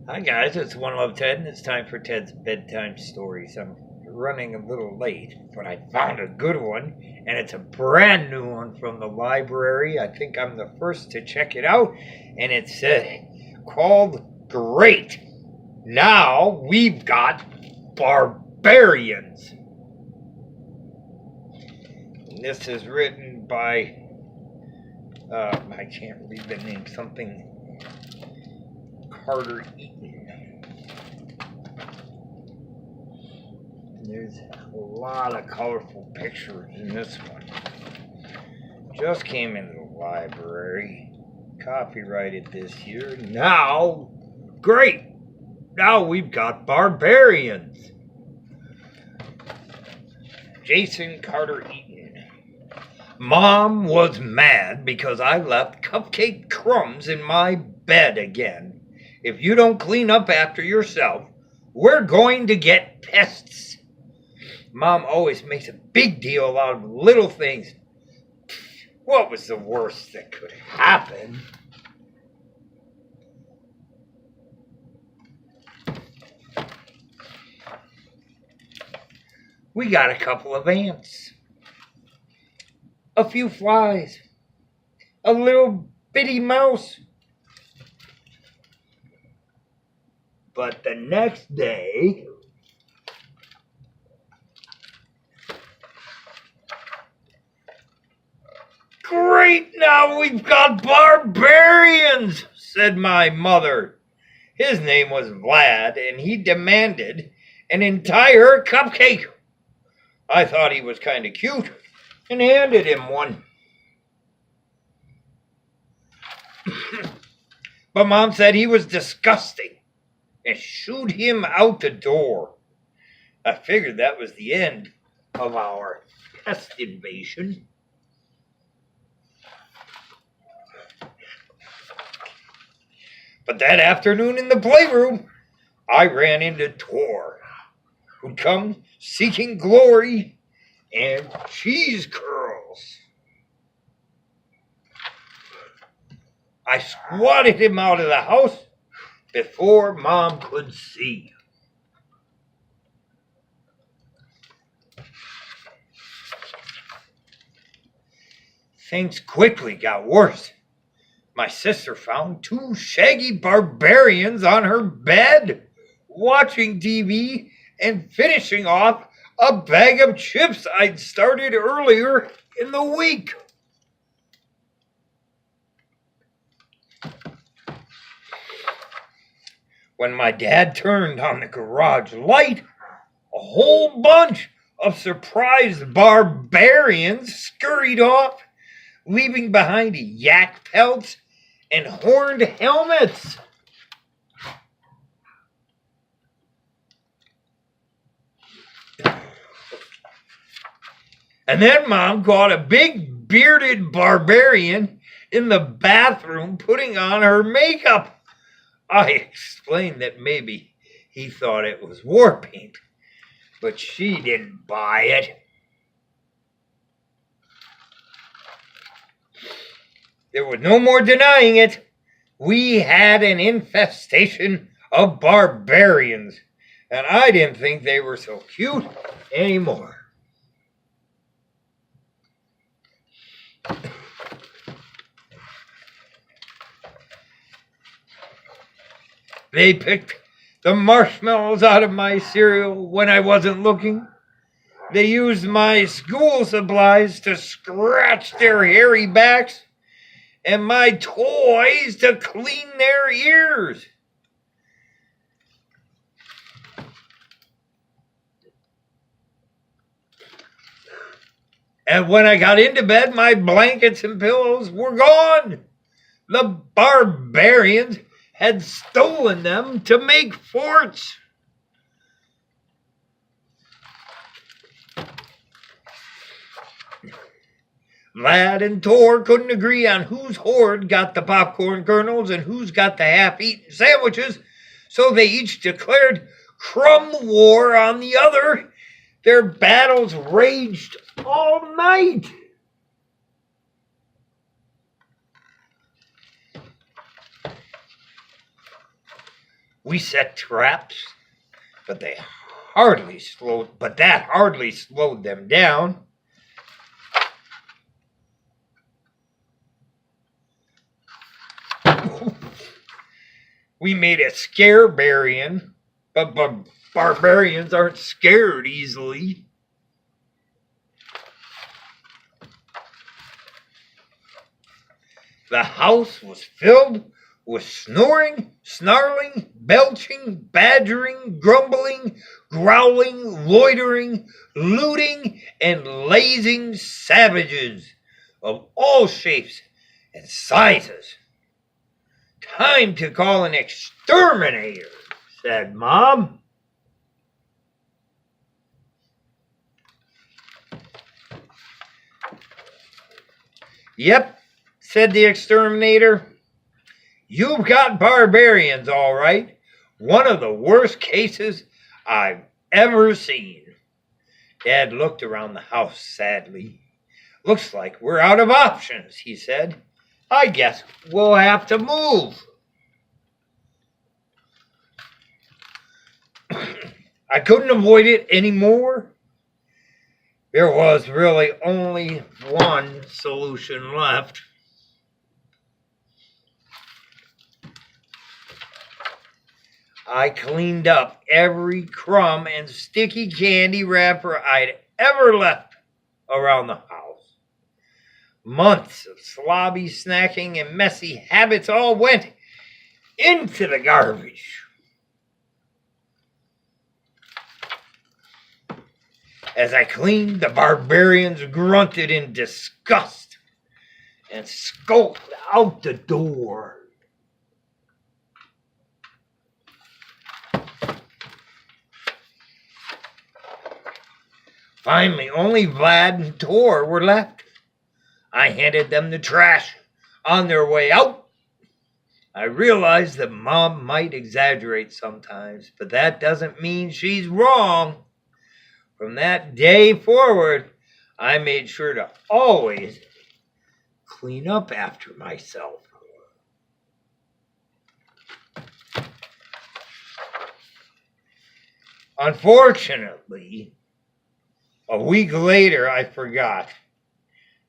Hi guys, it's One Love Ted, and it's time for Ted's bedtime stories. I'm running a little late, but I found a good one, and it's a brand new one from the library. I think I'm the first to check it out, and it's called Great. Now we've got Barbarians. And this is written by I can't read the name. Something Carter Eaton. There's a lot of colorful pictures in this one. Just came into the library. Copyrighted this year. Now, great! Now we've got Barbarians. Jason Carter Eaton. Mom was mad because I left cupcake crumbs in my bed again. If you don't clean up after yourself, we're going to get pests. Mom always makes a big deal out of little things. What was the worst that could happen? We got a couple of ants, a few flies, a little bitty mouse. But the next day, great, now we've got Barbarians, said my mother. His name was Vlad, and he demanded an entire cupcake. I thought he was kind of cute and handed him one. But Mom said he was disgusting and shooed him out the door. I figured that was the end of our pest invasion. But that afternoon in the playroom, I ran into Tor, who'd come seeking glory and cheese curls. I swatted him out of the house before Mom could see. Things quickly got worse. My sister found two shaggy barbarians on her bed, watching TV and finishing off a bag of chips I'd started earlier in the week. When my dad turned on the garage light, a whole bunch of surprised barbarians scurried off, leaving behind yak pelts and horned helmets. And then Mom caught a big bearded barbarian in the bathroom putting on her makeup. I explained that maybe he thought it was war paint, but she didn't buy it. There was no more denying it. We had an infestation of barbarians, and I didn't think they were so cute anymore. They picked the marshmallows out of my cereal when I wasn't looking. They used my school supplies to scratch their hairy backs and my toys to clean their ears. And when I got into bed, my blankets and pillows were gone. The barbarians had stolen them to make forts. Vlad and Tor couldn't agree on whose horde got the popcorn kernels and who's got the half-eaten sandwiches, so they each declared crumb war on the other. Their battles raged all night. We set traps, but that hardly slowed them down. We made a scarebarian, but barbarians aren't scared easily. The house was filled with snoring, snarling, belching, badgering, grumbling, growling, loitering, looting, and lazing savages of all shapes and sizes. Time to call an exterminator, said Mom. Yep, said the exterminator. You've got barbarians, all right. One of the worst cases I've ever seen. Dad looked around the house sadly. Looks like we're out of options, he said. I guess we'll have to move. I couldn't avoid it anymore. There was really only one solution left. I cleaned up every crumb and sticky candy wrapper I'd ever left around the house. Months of slobby snacking and messy habits all went into the garbage. As I cleaned, the barbarians grunted in disgust and skulked out the door. Finally, only Vlad and Tor were left. I handed them the trash on their way out. I realized that Mom might exaggerate sometimes, but that doesn't mean she's wrong. From that day forward, I made sure to always clean up after myself. Unfortunately, a week later, I forgot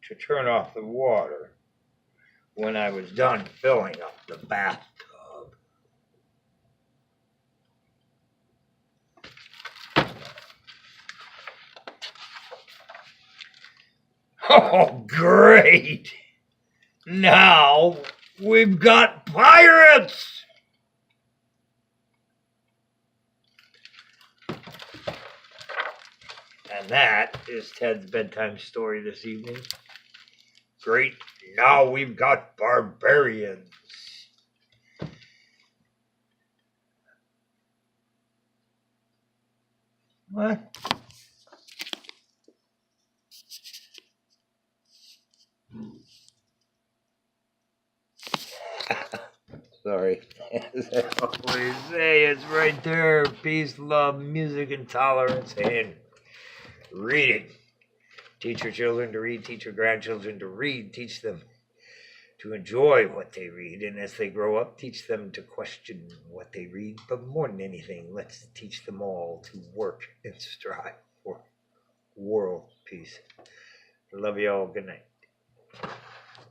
to turn off the water when I was done filling up the bathtub. Oh, great! Now we've got pirates! And that is Ted's bedtime story this evening. Great, now we've got barbarians. What? Sorry. As I always say, it's right there. Peace, love, music, and tolerance, and reading. Teach your children to read, teach your grandchildren to read, teach them to enjoy what they read, and as they grow up, teach them to question what they read. But more than anything, let's teach them all to work and strive for world peace. I love you all. Good night.